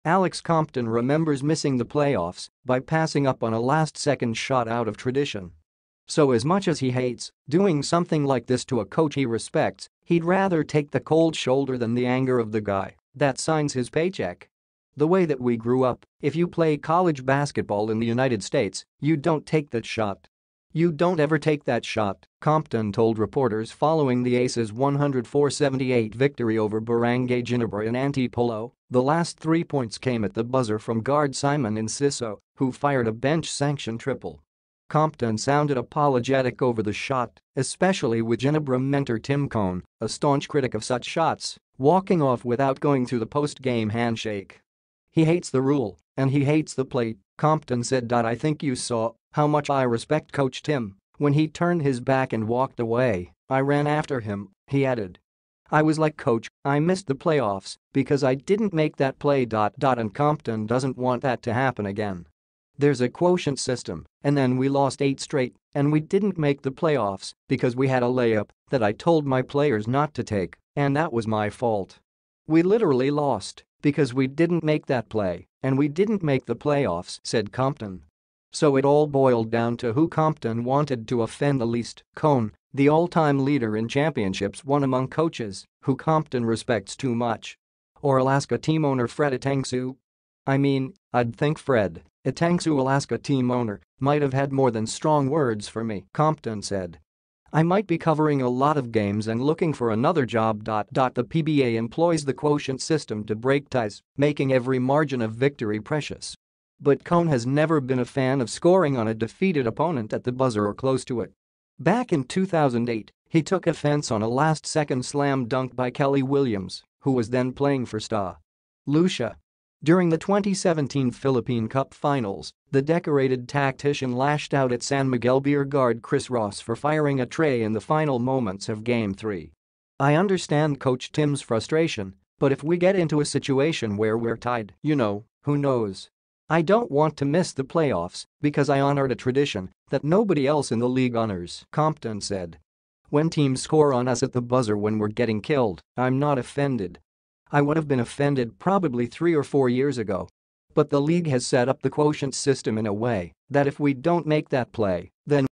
Alex Compton remembers missing the playoffs by passing up on a last-second shot out of tradition. So as much as he hates doing something like this to a coach he respects, he'd rather take the cold shoulder than the anger of the guy that signs his paycheck. The way that we grew up, if you play college basketball in the United States, you don't take that shot. You don't ever take that shot, Compton told reporters following the Aces' 104-78 victory over Barangay Ginebra in Antipolo. The last 3 points came at the buzzer from guard Simon Enciso, who fired a bench-sanctioned triple. Compton sounded apologetic over the shot, especially with Ginebra mentor Tim Cone, a staunch critic of such shots, walking off without going through the post-game handshake. He hates the rule, and he hates the play, Compton said. I think you saw how much I respect Coach Tim. When he turned his back and walked away, I ran after him, he added. I was like, Coach, I missed the playoffs because I didn't make that play. And Compton doesn't want that to happen again. There's a quotient system, and then we lost 8 straight, and we didn't make the playoffs because we had a layup that I told my players not to take, and that was my fault. We literally lost because we didn't make that play, and we didn't make the playoffs, said Compton. So it all boiled down to who Compton wanted to offend the least. Cone, the all-time leader in championships won among coaches who Compton respects too much. Or Alaska team owner Fred Etangsu? I mean, I'd think Fred Etangsu, Alaska team owner, might have had more than strong words for me, Compton said. I might be covering a lot of games and looking for another job. The PBA employs the quotient system to break ties, making every margin of victory precious. But Cone has never been a fan of scoring on a defeated opponent at the buzzer or close to it. Back in 2008, he took offense on a last-second slam dunk by Kelly Williams, who was then playing for Sta. Lucia. During the 2017 Philippine Cup Finals, the decorated tactician lashed out at San Miguel Beer guard Chris Ross for firing a tray in the final moments of Game 3. I understand Coach Tim's frustration, but if we get into a situation where we're tied, who knows? I don't want to miss the playoffs because I honored a tradition that nobody else in the league honors, Compton said. When teams score on us at the buzzer when we're getting killed, I'm not offended. I would have been offended probably 3 or 4 years ago. But the league has set up the quotient system in a way that if we don't make that play, then